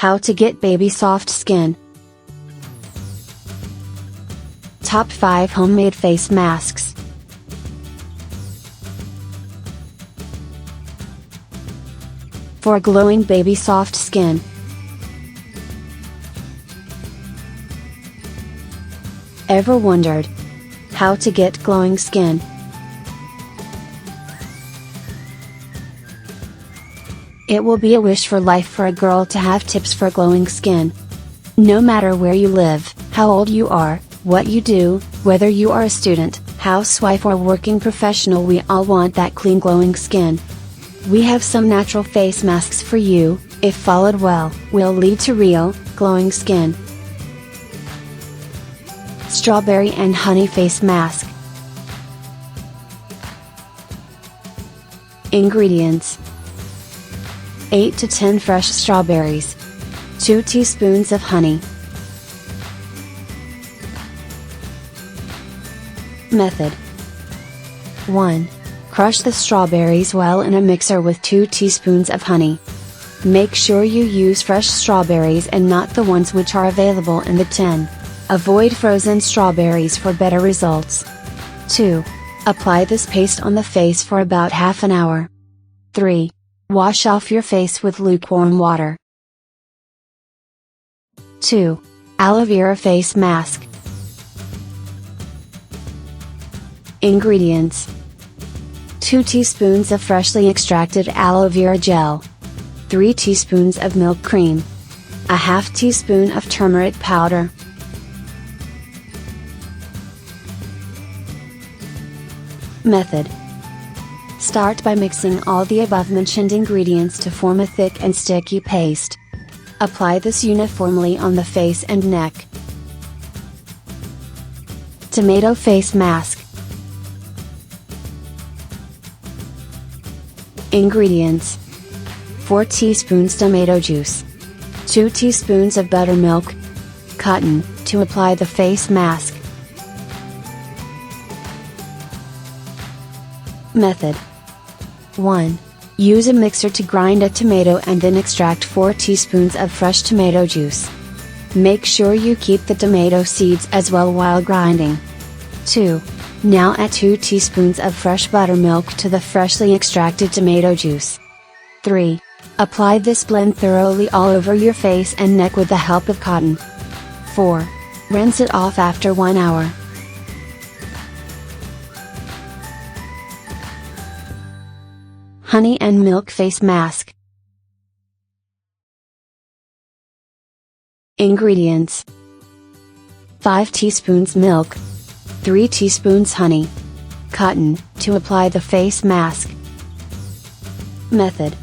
How to get baby soft skin. Top 5 homemade face masks. For glowing baby soft skin. Ever wondered how to get glowing skin? It will be a wish for life for a girl to have tips for glowing skin. No matter where you live, how old you are, what you do, whether you are a student, housewife or working professional, we all want that clean glowing skin. We have some natural face masks for you, if followed well, will lead to real, glowing skin. Strawberry and honey face mask. Ingredients: 8 to 10 fresh strawberries, 2 teaspoons of honey. Method: 1. Crush the strawberries well in a mixer with 2 teaspoons of honey. Make sure you use fresh strawberries and not the ones which are available in the tin. Avoid frozen strawberries for better results. 2. Apply this paste on the face for about half an hour. 3. Wash off your face with lukewarm water. 2. Aloe vera face mask. Ingredients: 2 teaspoons of freshly extracted aloe vera gel, 3 teaspoons of milk cream, a half teaspoon of turmeric powder. Method: start by mixing all the above-mentioned ingredients to form a thick and sticky paste. Apply this uniformly on the face and neck. Tomato face mask. Ingredients: 4 teaspoons tomato juice, 2 teaspoons of buttermilk, cotton, to apply the face mask. Method: 1. Use a mixer to grind a tomato and then extract 4 teaspoons of fresh tomato juice. Make sure you keep the tomato seeds as well while grinding. 2. Now add 2 teaspoons of fresh buttermilk to the freshly extracted tomato juice. 3. Apply this blend thoroughly all over your face and neck with the help of cotton. 4. Rinse it off after 1 hour. Honey and milk face mask. Ingredients: 5 teaspoons milk, 3 teaspoons honey, cotton, to apply the face mask. Method: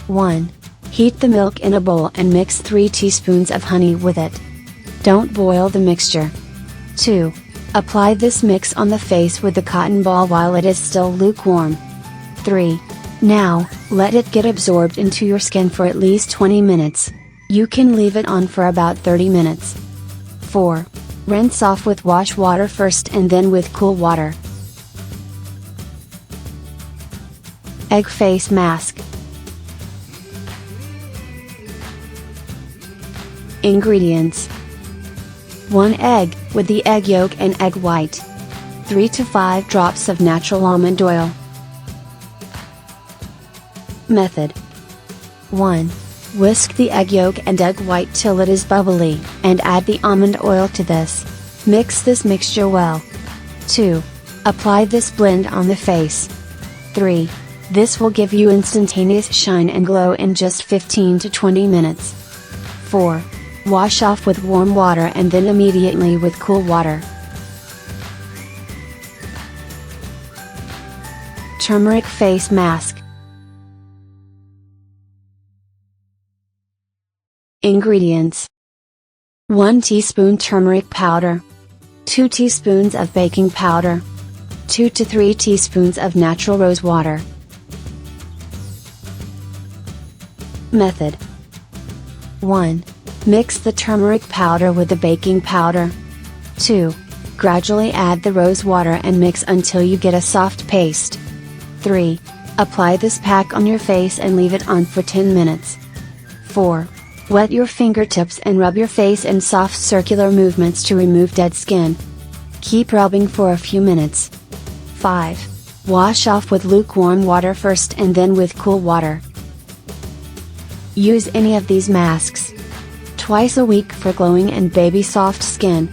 1. Heat the milk in a bowl and mix 3 teaspoons of honey with it. Don't boil the mixture. 2. Apply this mix on the face with the cotton ball while it is still lukewarm. 3. Now, let it get absorbed into your skin for at least 20 minutes. You can leave it on for about 30 minutes. 4. Rinse off with wash water first and then with cool water. Egg face mask. Ingredients: 1 egg, with the egg yolk and egg white. 3 to 5 drops of natural almond oil. Method: 1. Whisk the egg yolk and egg white till it is bubbly, and add the almond oil to this. Mix this mixture well. 2. Apply this blend on the face. 3. This will give you instantaneous shine and glow in just 15 to 20 minutes. 4. Wash off with warm water and then immediately with cool water. Turmeric face mask. Ingredients: 1 teaspoon turmeric powder, 2 teaspoons of baking powder, 2 to 3 teaspoons of natural rose water. Method: 1. Mix the turmeric powder with the baking powder. 2. Gradually add the rose water and mix until you get a soft paste. 3. Apply this pack on your face and leave it on for 10 minutes. 4. Wet your fingertips and rub your face in soft circular movements to remove dead skin. Keep rubbing for a few minutes. 5. Wash off with lukewarm water first and then with cool water. Use any of these masks twice a week for glowing and baby soft skin.